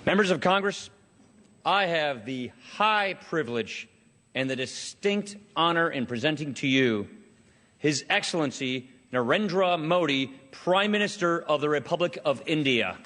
Members of Congress, I have the high privilege and the distinct honor in presenting to you His Excellency Narendra Modi, Prime Minister of the Republic of India.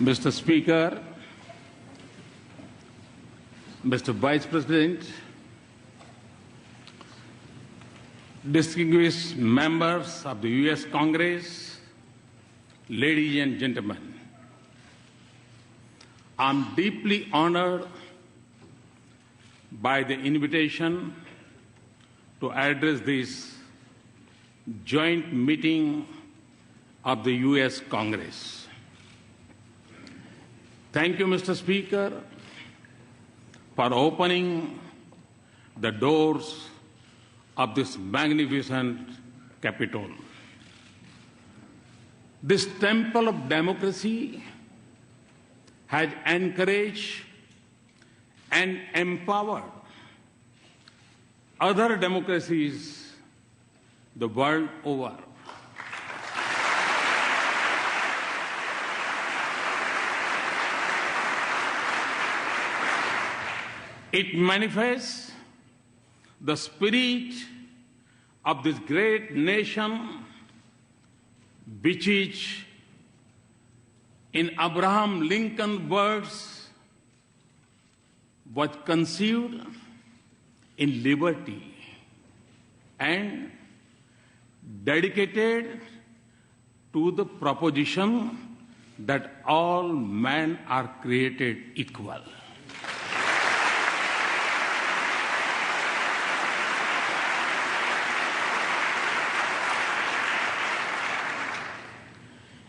Mr. Speaker, Mr. Vice President, distinguished members of the U.S. Congress, ladies and gentlemen, I'm deeply honored by the invitation to address this joint meeting of the U.S. Congress. Thank you, Mr. Speaker, for opening the doors of this magnificent Capitol. This temple of democracy has encouraged and empowered other democracies the world over. It manifests the spirit of this great nation, which is, in Abraham Lincoln's words, was conceived in liberty and dedicated to the proposition that all men are created equal.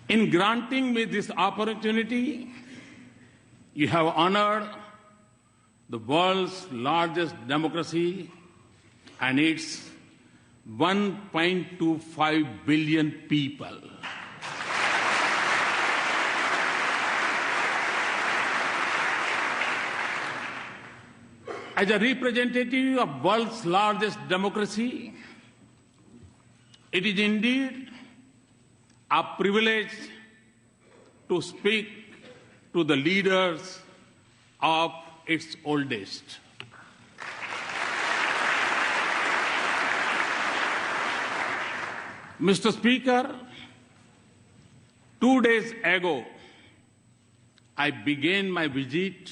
In granting me this opportunity, you have honored the world's largest democracy and its 1.25 billion people. As a representative of world's largest democracy, it is indeed a privilege to speak to the leaders of its oldest. Mr. Speaker, 2 days ago, I began my visit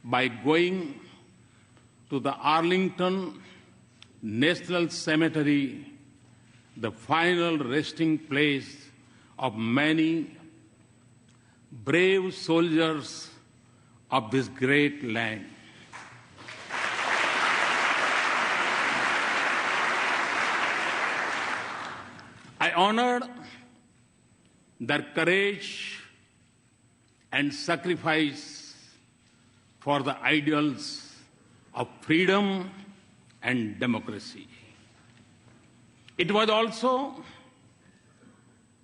by going to the Arlington National Cemetery, the final resting place of many brave soldiers of this great land. I honored their courage and sacrifice for the ideals of freedom and democracy. It was also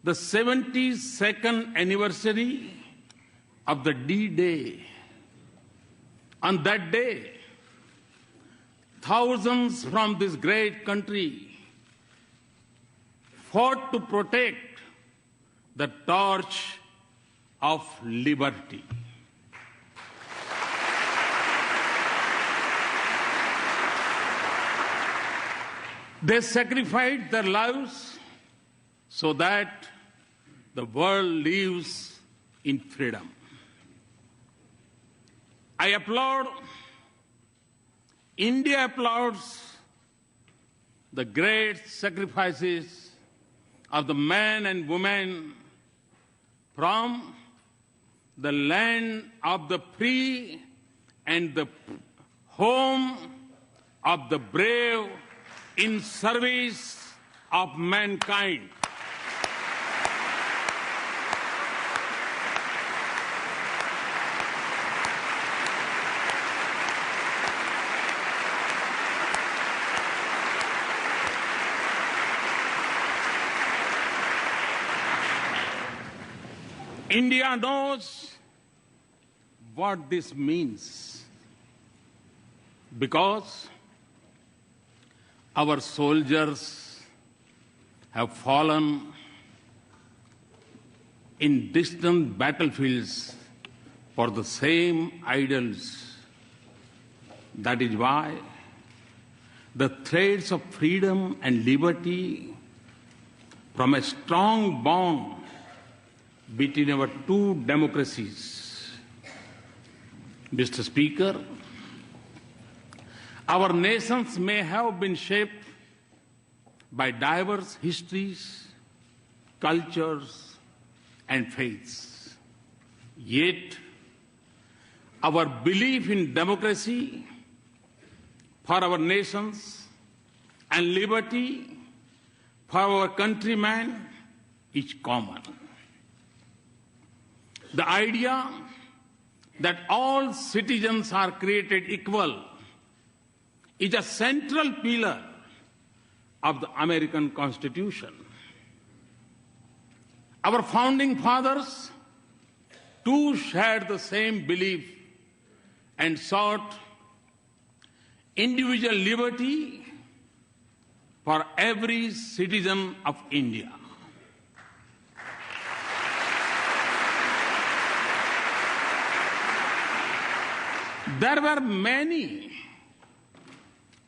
the 72nd anniversary of the D-Day. On that day, thousands from this great country fought to protect the torch of liberty. They sacrificed their lives so that the world lives in freedom. I applaud, India applauds the great sacrifices of the men and women from the land of the free and the home of the brave in service of mankind. India knows what this means because our soldiers have fallen in distant battlefields for the same ideals. That is why the threads of freedom and liberty from a strong bond between our two democracies. Mr. Speaker, our nations may have been shaped by diverse histories, cultures, and faiths. Yet, our belief in democracy for our nations and liberty for our countrymen is common. The idea that all citizens are created equal is a central pillar of the American Constitution. Our founding fathers too shared the same belief and sought individual liberty for every citizen of India. There were many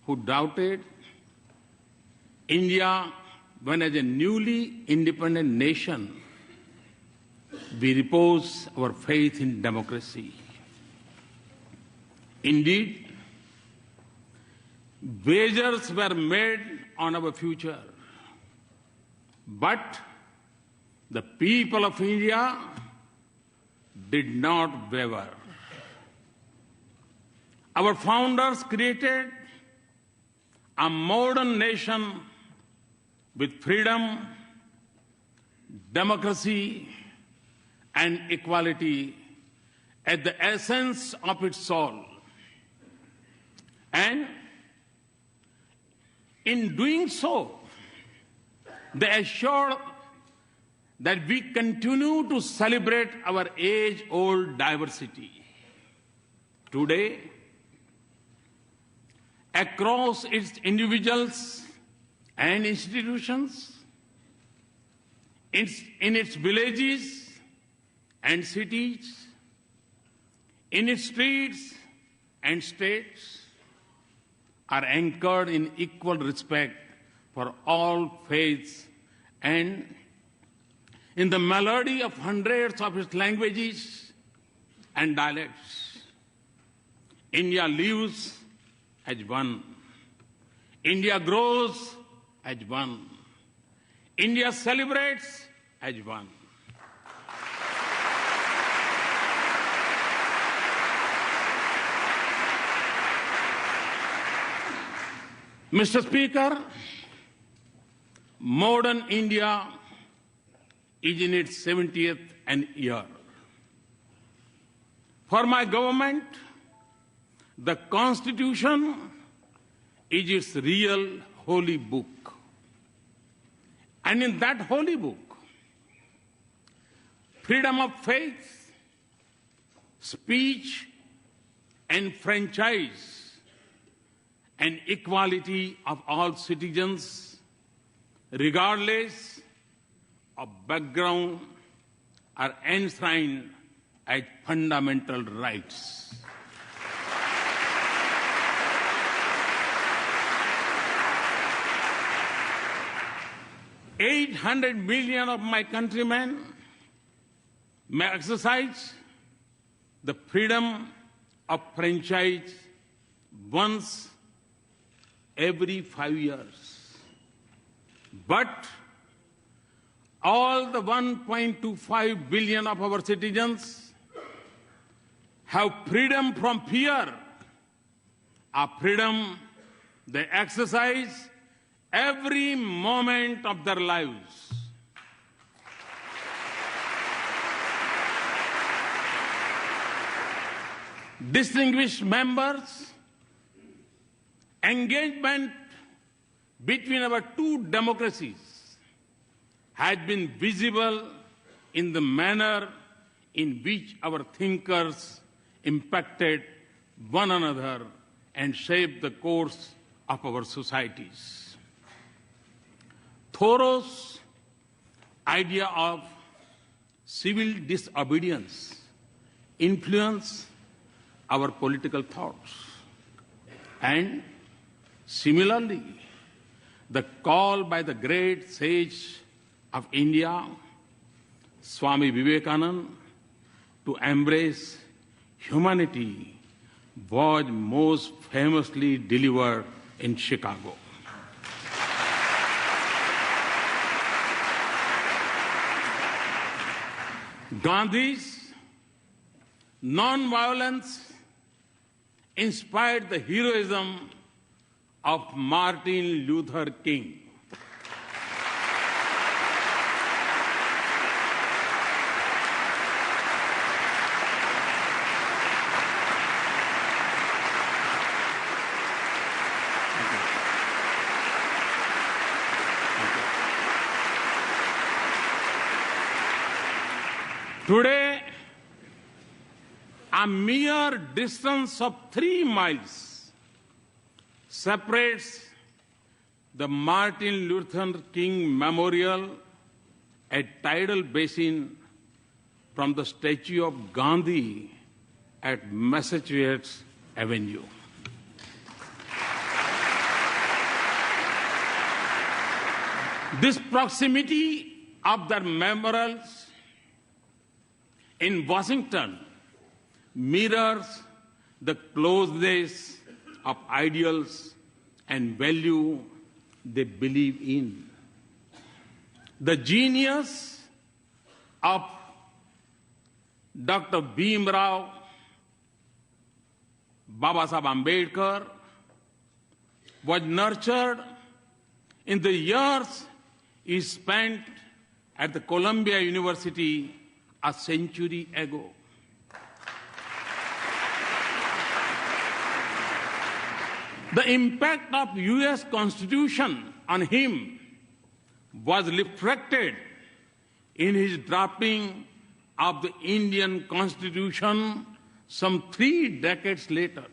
who doubted India when, as a newly independent nation, we repose our faith in democracy. Indeed, wagers were made on our future, but the people of India did not waver. Our founders created a modern nation with freedom, democracy, and equality at the essence of its soul. And in doing so, they assured that we continue to celebrate our age-old diversity. Today, across its individuals and institutions, in its villages and cities, in its streets and states, are anchored in equal respect for all faiths and in the melody of hundreds of its languages and dialects. India lives as one. India grows as one. India celebrates as one. Mr. Speaker, modern India is in its 70th year. For my government, the Constitution is its real holy book. And in that holy book, freedom of faith, speech, and franchise, and equality of all citizens, regardless of background, are enshrined as fundamental rights. $800 million of my countrymen may exercise the freedom of franchise once every 5 years. But all the 1.25 billion of our citizens have freedom from fear, a freedom they exercise every moment of their lives. Distinguished members, engagement between our two democracies has been visible in the manner in which our thinkers impacted one another and shaped the course of our societies. Thoreau's idea of civil disobedience influenced our political thoughts. And similarly, the call by the great sage of India, Swami Vivekananda, to embrace humanity was most famously delivered in Chicago. Gandhi's non-violence inspired the heroism of Martin Luther King. Today, a mere distance of 3 miles separates the Martin Luther King Memorial at Tidal Basin from the statue of Gandhi at Massachusetts Avenue. This proximity of their memorials in Washington mirrors the closeness of ideals and value they believe in. The genius of Dr. Bhimrao Babasaheb Ambedkar was nurtured in the years he spent at the Columbia University a century ago. The impact of U.S. Constitution on him was reflected in his drafting of the Indian Constitution some 3 decades later.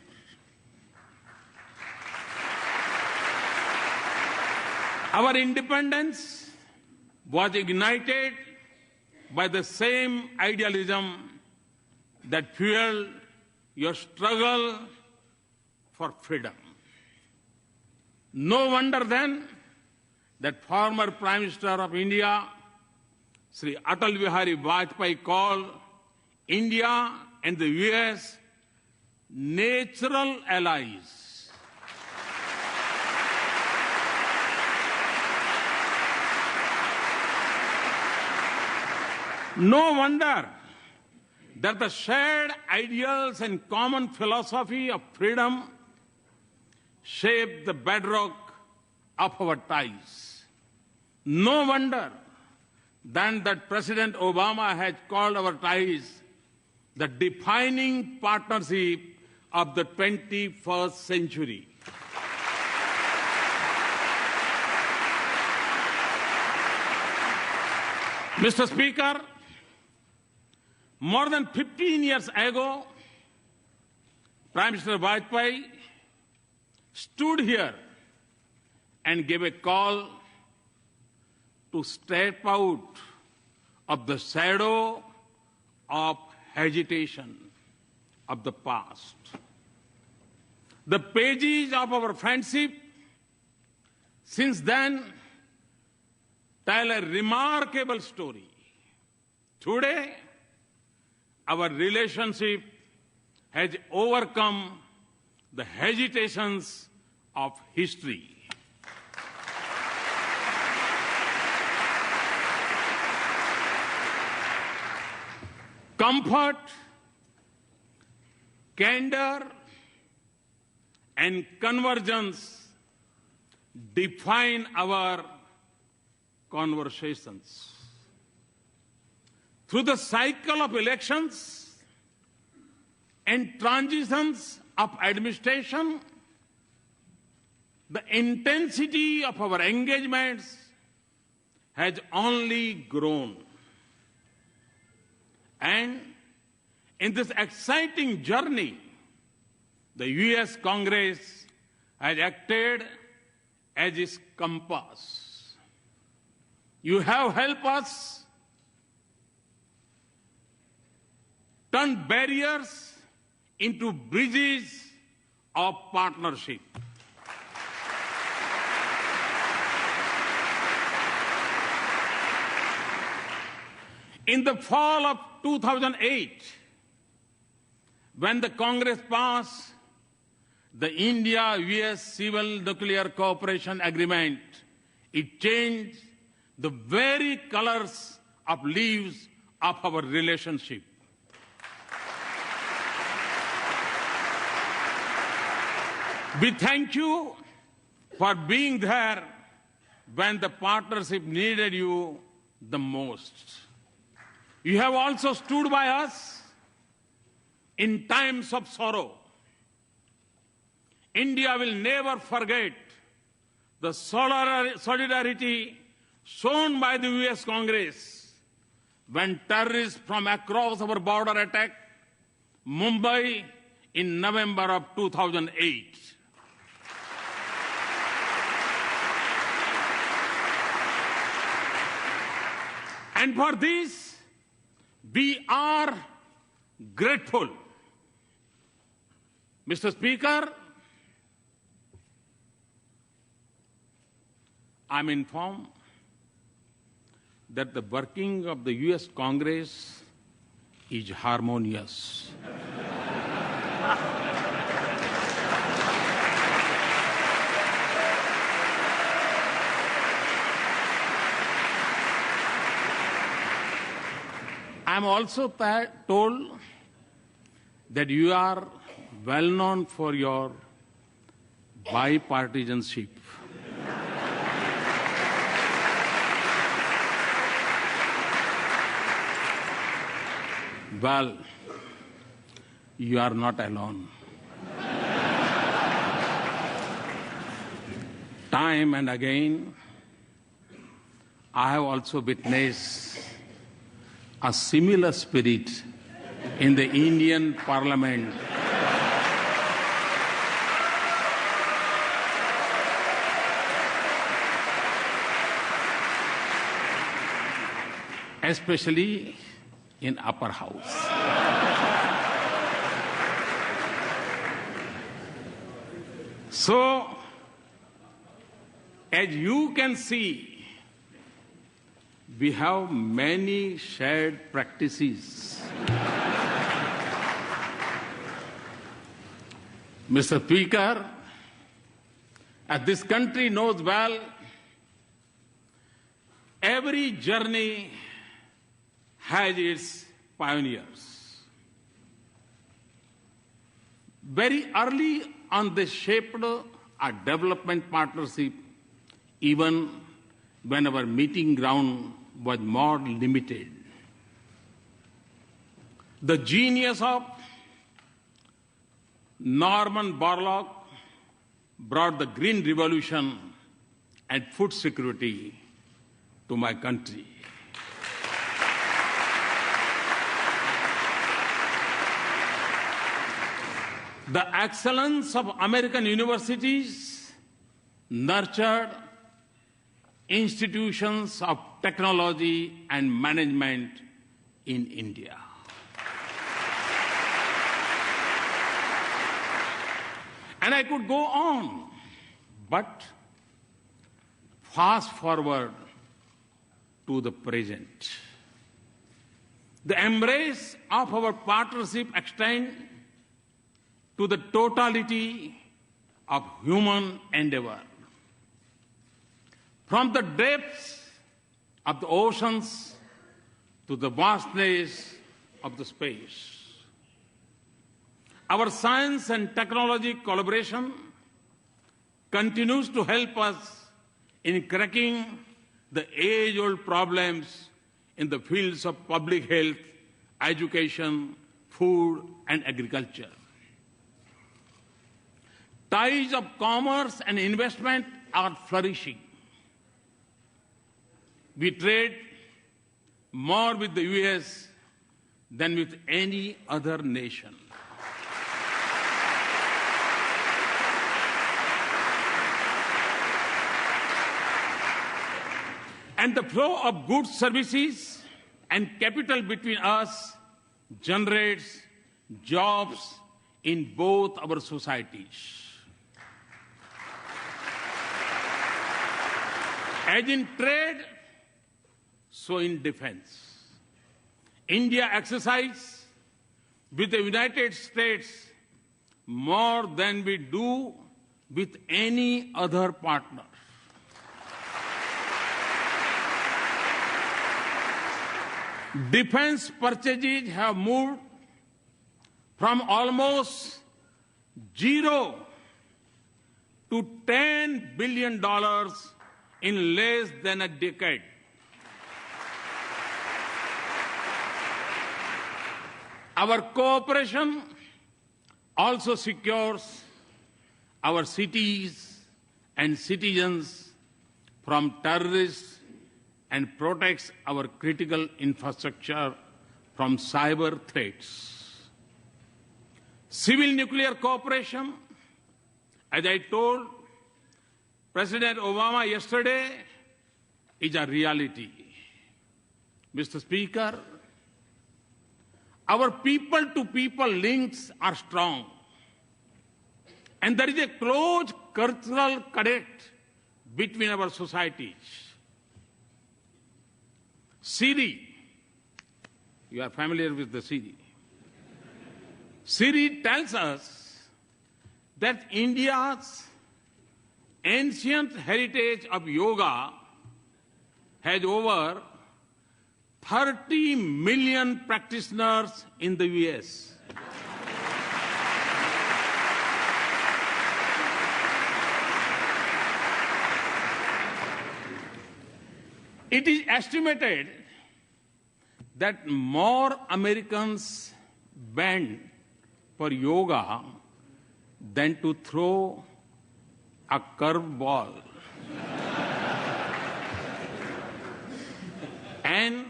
Our independence was ignited by the same idealism that fueled your struggle for freedom. No wonder then that former Prime Minister of India, Shri Atal Bihari Vajpayee, called India and the US natural allies. No wonder that the shared ideals and common philosophy of freedom shape the bedrock of our ties. No wonder then that President Obama has called our ties the defining partnership of the 21st century. Mr. Speaker, more than 15 years ago, Prime Minister Vajpayee stood here and gave a call to step out of the shadow of hesitation of the past. The pages of our friendship since then tell a remarkable story. Today, our relationship has overcome the hesitations of history. Comfort, candor, and convergence define our conversations. Through the cycle of elections and transitions of administration, the intensity of our engagements has only grown. And In this exciting journey, the U.S. Congress has acted as its compass. You have helped us turn barriers into bridges of partnership. In the fall of 2008, when the Congress passed the India-US Civil Nuclear Cooperation Agreement, it changed the very colors of leaves of our relationship. We thank you for being there when the partnership needed you the most. You have also stood by us in times of sorrow. India will never forget the solidarity shown by the U.S. Congress when terrorists from across our border attacked Mumbai in November of 2008. And for this, we are grateful. Mr. Speaker, I'm informed that the working of the U.S. Congress is harmonious. I'm also told that you are well known for your bipartisanship. Well, you are not alone. Time and again, I have also witnessed a similar spirit in the Indian Parliament. Especially in upper house. So, as you can see, we have many shared practices. Mr. Speaker, as this country knows well, every journey has its pioneers. Very early on, they shaped a development partnership, even when our meeting ground was more limited. The genius of Norman Borlaug brought the Green Revolution and food security to my country. The excellence of American universities nurtured institutions of technology and management in India. And I could go on, but fast forward to the present. The embrace of our partnership extends to the totality of human endeavor. From the depths of the oceans to the vastness of the space. Our science and technology collaboration continues to help us in cracking the age-old problems in the fields of public health, education, food, and agriculture. Ties of commerce and investment are flourishing. We trade more with the U.S. than with any other nation. And the flow of goods, services, and capital between us generates jobs in both our societies. As in trade, so in defense. India exercises with the United States more than we do with any other partner. Defense purchases have moved from almost zero to $10 billion in less than a decade. Our cooperation also secures our cities and citizens from terrorists and protects our critical infrastructure from cyber threats. Civil nuclear cooperation, as I told President Obama yesterday, is a reality. Mr. Speaker, our people-to-people links are strong, and there is a close cultural connect between our societies. Shri, you are familiar with the Shri. Shri tells us that India's ancient heritage of yoga has over 30 million practitioners in the US. It is estimated that more Americans bend for yoga than to throw a curveball. And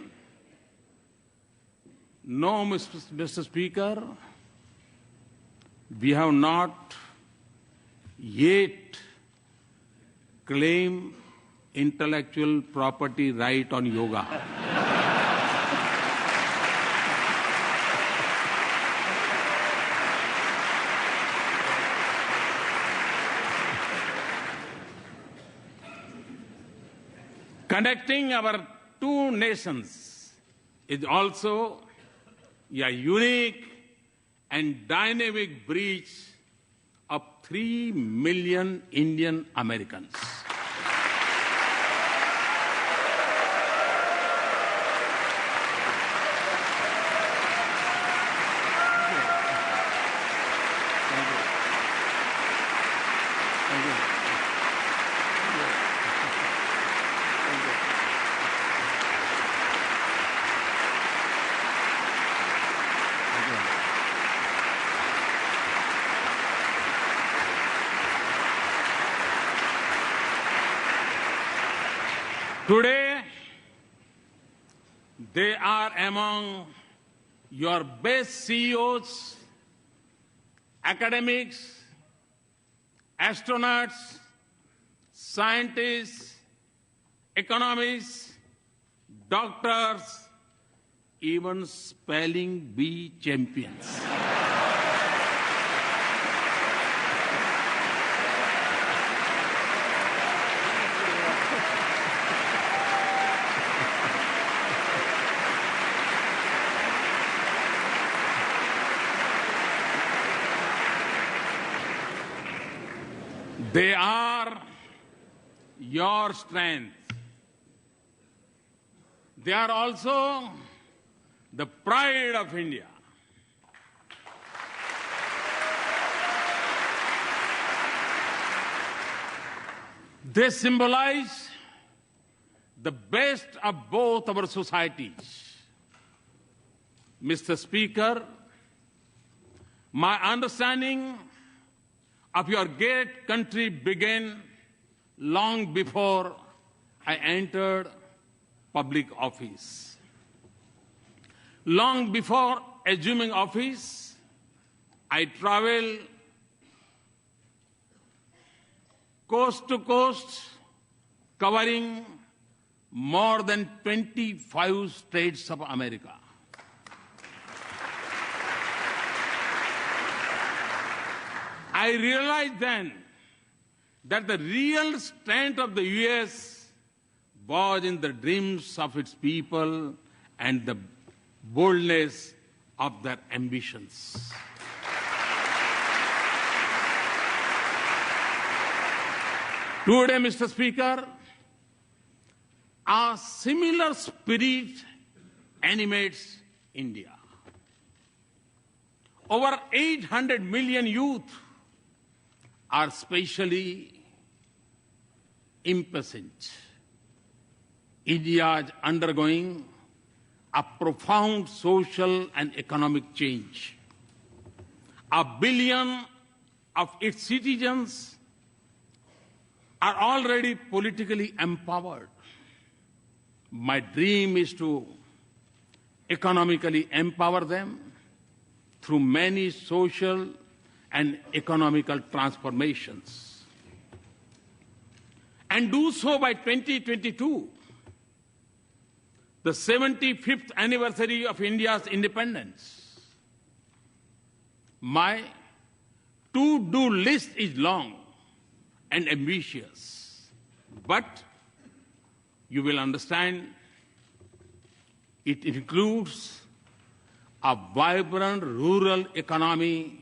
no, Mr. Speaker, we have not yet claimed intellectual property right on yoga. Connecting our two nations is also a unique and dynamic bridge of 3 million Indian Americans. Today, they are among your best CEOs, academics, astronauts, scientists, economists, doctors, even spelling bee champions. They are your strength. They are also the pride of India. They symbolize the best of both our societies. Mr. Speaker, my understanding of your great country began long before I entered public office. Long before assuming office, I traveled coast to coast, covering more than 25 states of America. I realized then that the real strength of the U.S. was in the dreams of its people and the boldness of their ambitions. Today, Mr. Speaker, a similar spirit animates India. Over 800 million youth are spatially impatient. India is undergoing a profound social and economic change. 1 billion of its citizens are already politically empowered. My dream is to economically empower them through many social and economical transformations, and do so by 2022, the 75th anniversary of India's independence. My to-do list is long and ambitious, but you will understand it includes a vibrant rural economy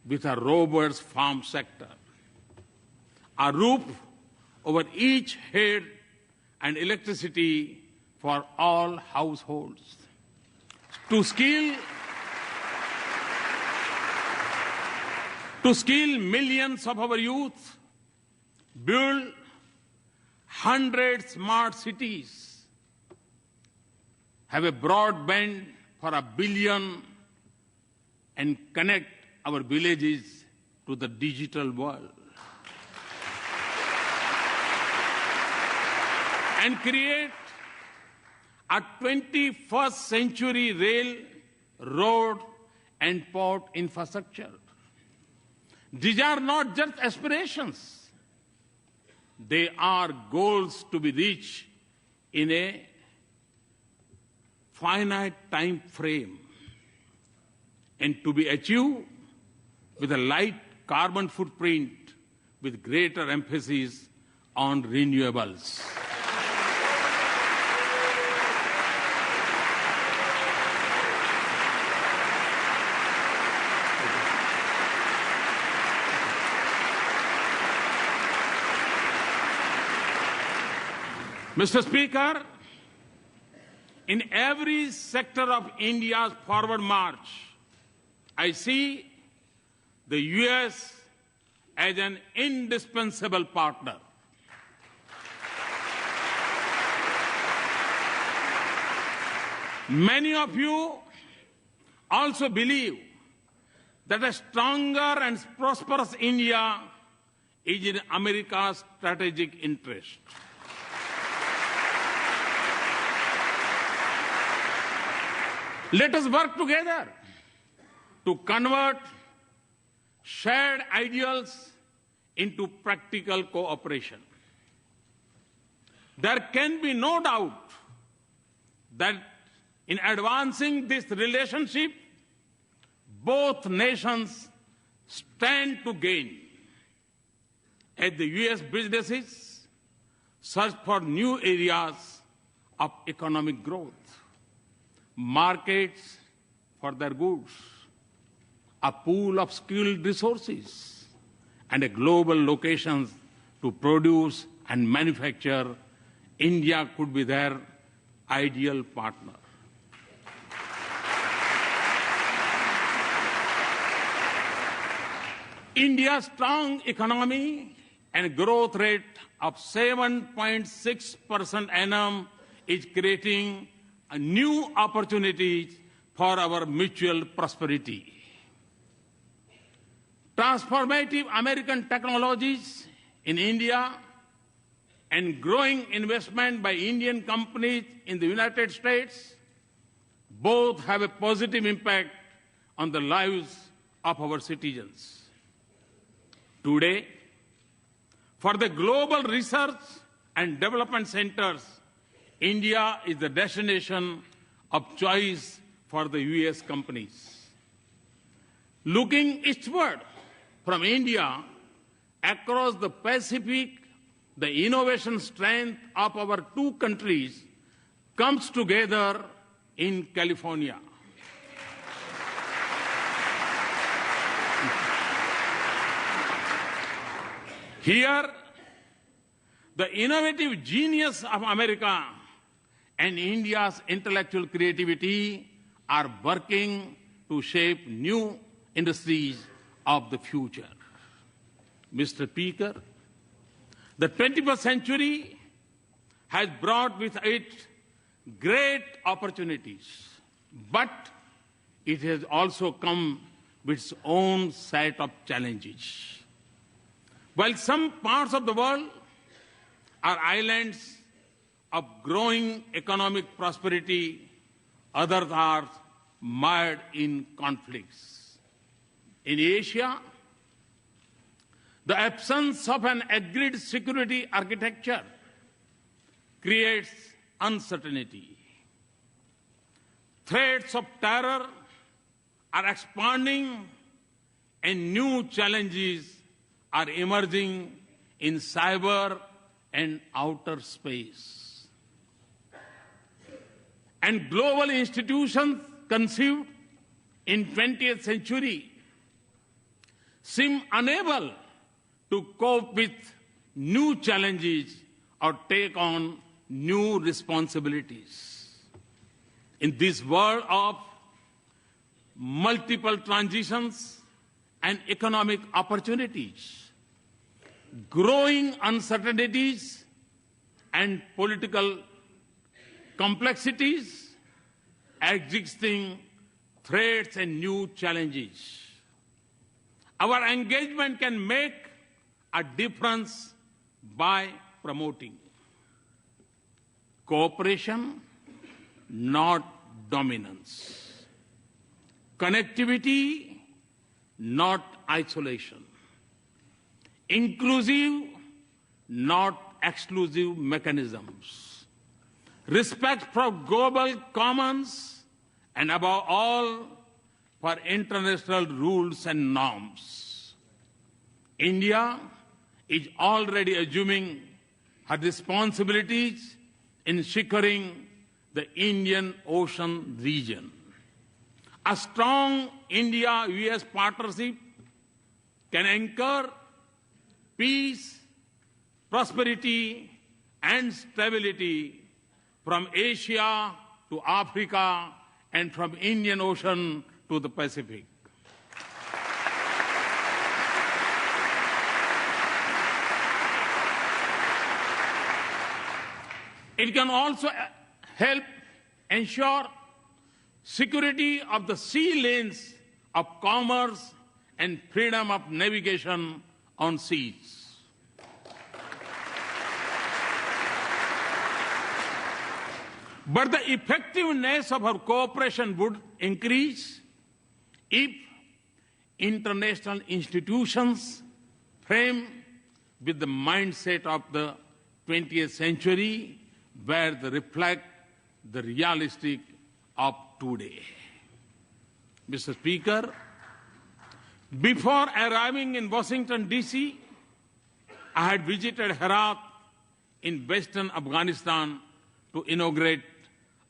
with a robust farm sector, a roof over each head, and electricity for all households. To skill millions of our youth, build 100 smart cities, have a broadband for 1 billion, and connect our villages to the digital world. And create a 21st century rail, road, and port infrastructure. These are not just aspirations. They are goals to be reached in a finite time frame and to be achieved with a light carbon footprint with greater emphasis on renewables. Mr. Speaker, in every sector of India's forward march, I see the U.S. as an indispensable partner. Many of you also believe that a stronger and prosperous India is in America's strategic interest. Let us work together to convert shared ideals into practical cooperation. There can be no doubt that in advancing this relationship, both nations stand to gain as the U.S. businesses search for new areas of economic growth, markets for their goods, a pool of skilled resources, and a global locations to produce and manufacture. India could be their ideal partner. India's strong economy and growth rate of 7.6% annum is creating new opportunities for our mutual prosperity. Transformative American technologies in India and growing investment by Indian companies in the United States Both have a positive impact on the lives of our citizens. Today, for the global research and development centers, India is the destination of choice for the US companies. Looking eastward from India, across the Pacific, the innovation strength of our two countries comes together in California. Here, the innovative genius of America and India's intellectual creativity are working to shape new industries of the future. Mr. Speaker, the 21st century has brought with it great opportunities, but it has also come with its own set of challenges. While some parts of the world are islands of growing economic prosperity, others are mired in conflicts. In Asia, the absence of an agreed security architecture creates uncertainty. Threats of terror are expanding and new challenges are emerging in cyber and outer space. And global institutions conceived in 20th century seem unable to cope with new challenges or take on new responsibilities. In this world of multiple transitions and economic opportunities, growing uncertainties and political complexities, existing threats and new challenges, our engagement can make a difference by promoting cooperation, not dominance, connectivity, not isolation, inclusive, not exclusive mechanisms, respect for global commons, and above all, for international rules and norms. India is already assuming her responsibilities in securing the Indian Ocean region. A strong India-US partnership can anchor peace, prosperity, and stability from Asia to Africa and from Indian Ocean to the Pacific. It can also help ensure security of the sea lanes of commerce and freedom of navigation on seas. But the effectiveness of our cooperation would increase if international institutions frame with the mindset of the 20th century, where they reflect the realistic of today. Mr. Speaker, before arriving in Washington, D.C., I had visited Herat in western Afghanistan to inaugurate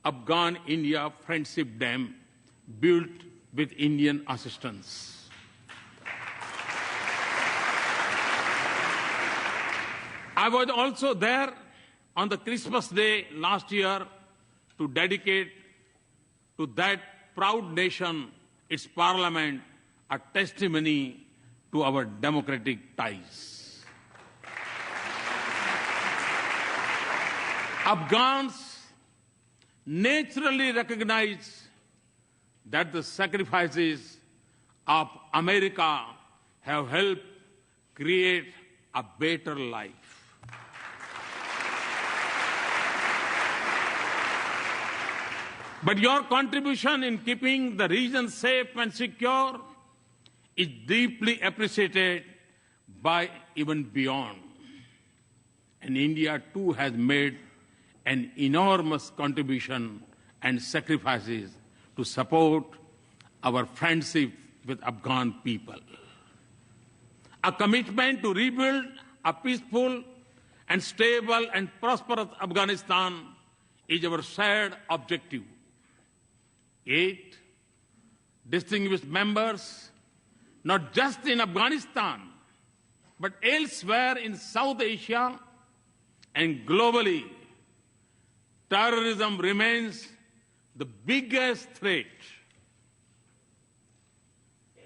Afghan-India Friendship Dam built with Indian assistance. I was also there on the Christmas Day last year to dedicate to that proud nation, its parliament, a testimony to our democratic ties. Afghans naturally recognize that the sacrifices of America have helped create a better life. But your contribution in keeping the region safe and secure is deeply appreciated by even beyond. And India too has made an enormous contribution and sacrifices to support our friendship with Afghan people. A commitment to rebuild a peaceful and stable and prosperous Afghanistan is our shared objective. Yet, distinguished members, not just in Afghanistan, but elsewhere in South Asia and globally, terrorism remains the biggest threat.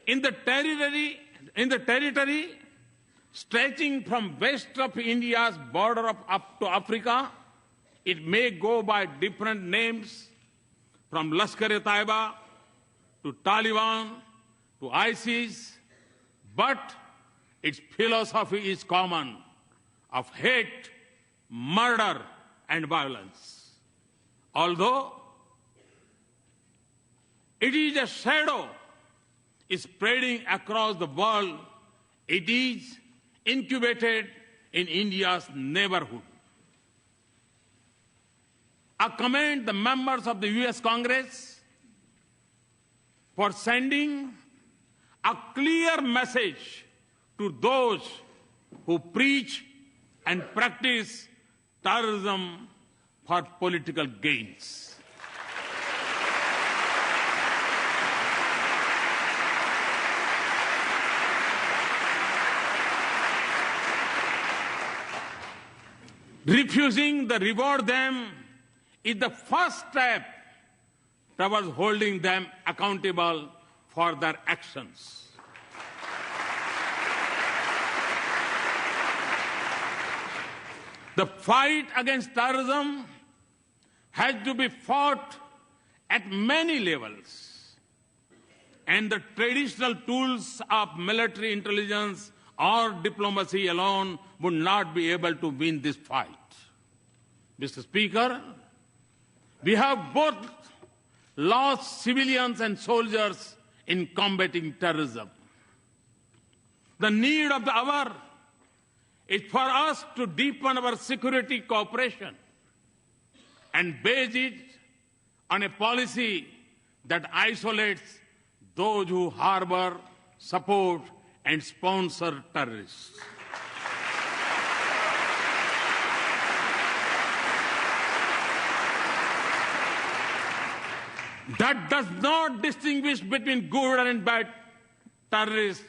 In the territory stretching from west of India's border up to Africa, it may go by different names, from Lashkar-e-Taiba to Taliban to ISIS, but its philosophy is common, of hate, murder, and violence. Although it is a shadow spreading across the world, it is incubated in India's neighborhood. I commend the members of the U.S. Congress for sending a clear message to those who preach and practice terrorism for political gains. Refusing to reward them is the first step towards holding them accountable for their actions. The fight against terrorism has to be fought at many levels, and the traditional tools of military intelligence or diplomacy alone would not be able to win this fight. Mr. Speaker, we have both lost civilians and soldiers in combating terrorism. The need of the hour is for us to deepen our security cooperation and base it on a policy that isolates those who harbor, support, and sponsor terrorists. That does not distinguish between good and bad terrorists,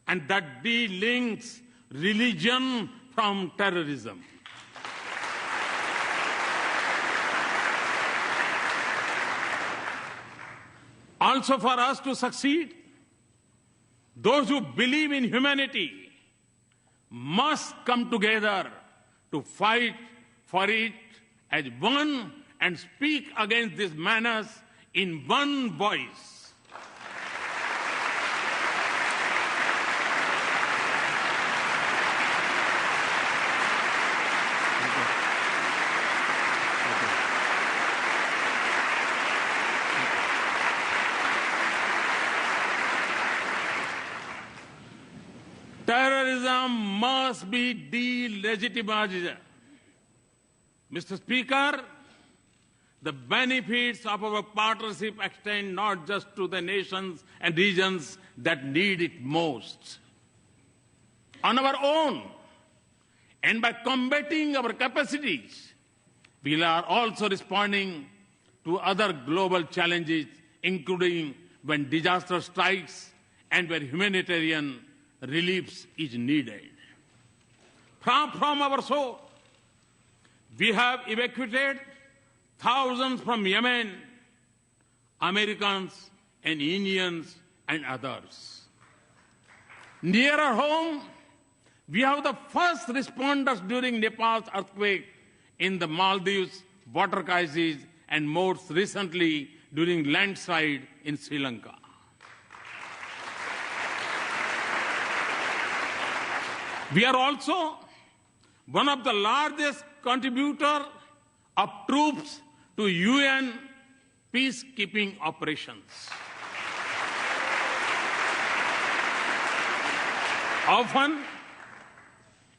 and that delinks religion from terrorism. Also, for us to succeed, those who believe in humanity must come together to fight for it as one and speak against this menace in one voice. Terrorism must be delegitimized. Mr. Speaker, the benefits of our partnership extend not just to the nations and regions that need it most. On our own, and by combating our capacities, we are also responding to other global challenges, including when disaster strikes and where humanitarian relief is needed. From our shore, we have evacuated thousands from Yemen, Americans and Indians and others. Nearer home, we have the first responders during Nepal's earthquake, in the Maldives water crisis, and most recently during landslide in Sri Lanka. We are also one of the largest contributors of troops to UN peacekeeping operations. Often,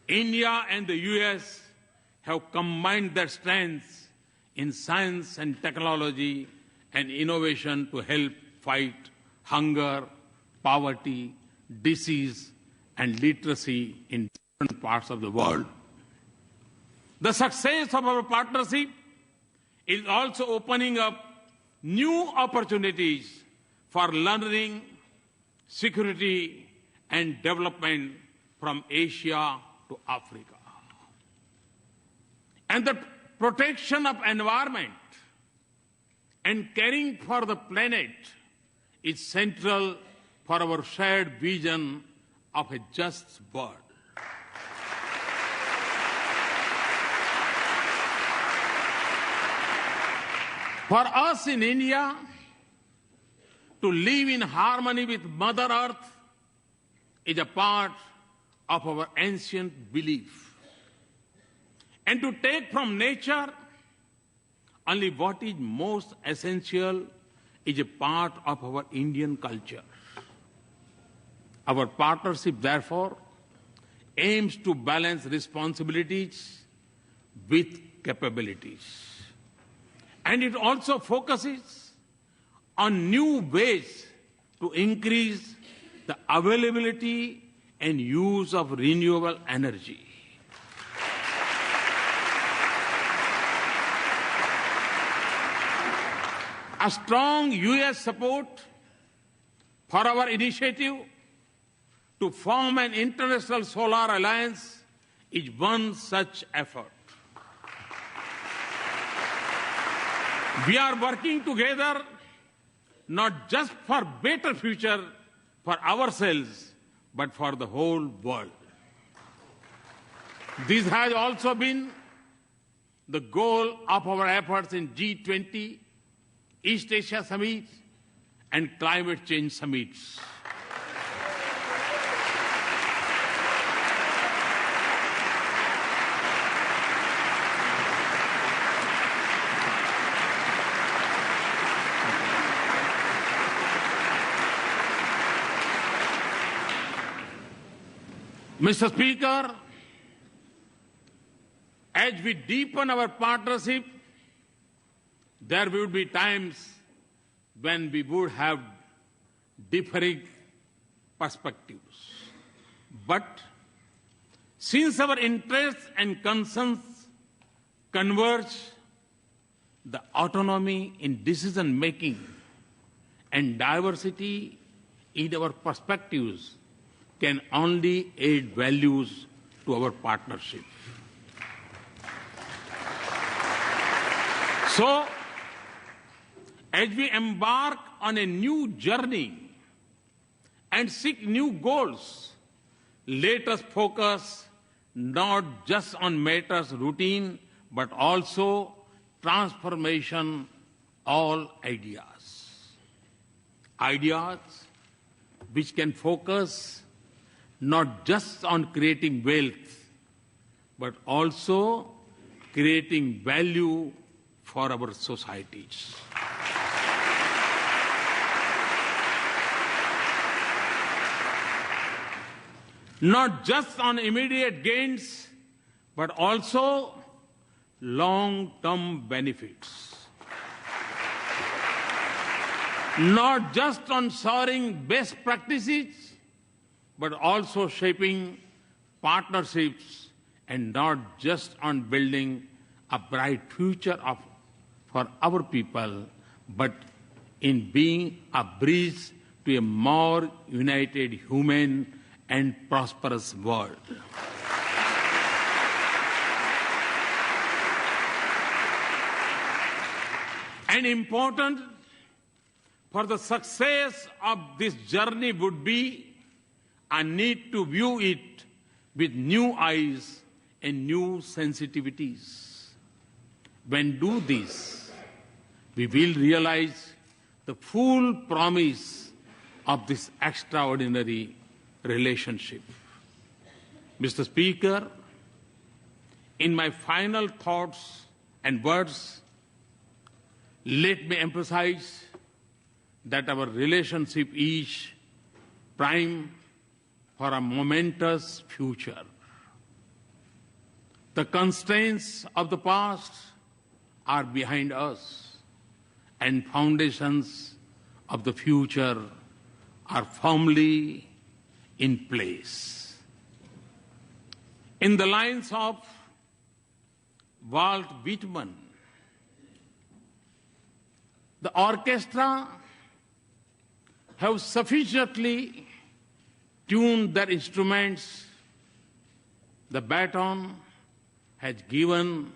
India and the US have combined their strengths in science and technology and innovation to help fight hunger, poverty, disease, and literacy in different parts of the world. The success of our partnership is also opening up new opportunities for learning, security, and development from Asia to Africa. And the protection of environment and caring for the planet is central for our shared vision of a just world. For us in India, to live in harmony with Mother Earth is a part of our ancient belief. And to take from nature only what is most essential is a part of our Indian culture. Our partnership, therefore, aims to balance responsibilities with capabilities. And it also focuses on new ways to increase the availability and use of renewable energy. A strong US support for our initiative to form an international solar alliance is one such effort. We are working together not just for better future for ourselves, but for the whole world. This has also been the goal of our efforts in G20, East Asia Summit, and climate change summits. Mr. Speaker, as we deepen our partnership, there will be times when we would have differing perspectives. But since our interests and concerns converge, the autonomy in decision-making and diversity in our perspectives can only add values to our partnership. So, as we embark on a new journey and seek new goals, let us focus not just on matters routine, but also transformation, all ideas. Ideas which can focus not just on creating wealth, but also creating value for our societies. Not just on immediate gains, but also long-term benefits. Not just on sharing best practices, but also shaping partnerships, and not just on building a bright future for our people, but in being a bridge to a more united, human, and prosperous world. And important for the success of this journey would be a need to view it with new eyes and new sensitivities. When do this, we will realize the full promise of this extraordinary relationship. Mr. Speaker, in my final thoughts and words, Let me emphasize that our relationship is prime for a momentous future. The constraints of the past are behind us, and foundations of the future are firmly in place. In the lines of Walt Whitman, the orchestra have sufficiently tuned their instruments. The baton has given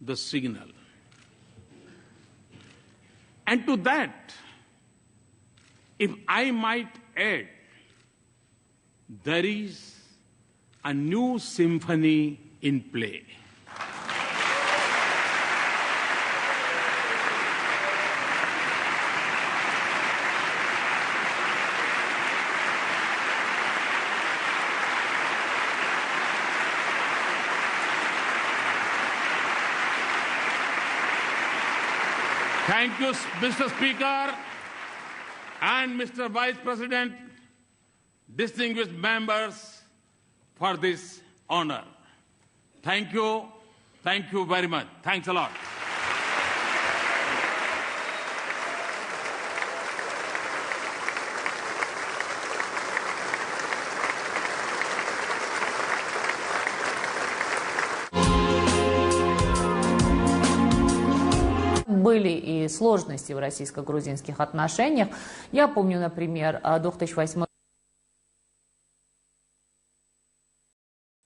the signal. And to that, if I might add, there is a new symphony in play. Thank you, Mr. Speaker and Mr. Vice President, distinguished members, for this honor. Thank you. Thank you very much. Thanks a lot. Были и сложности в российско-грузинских отношениях. Я помню, например, 2008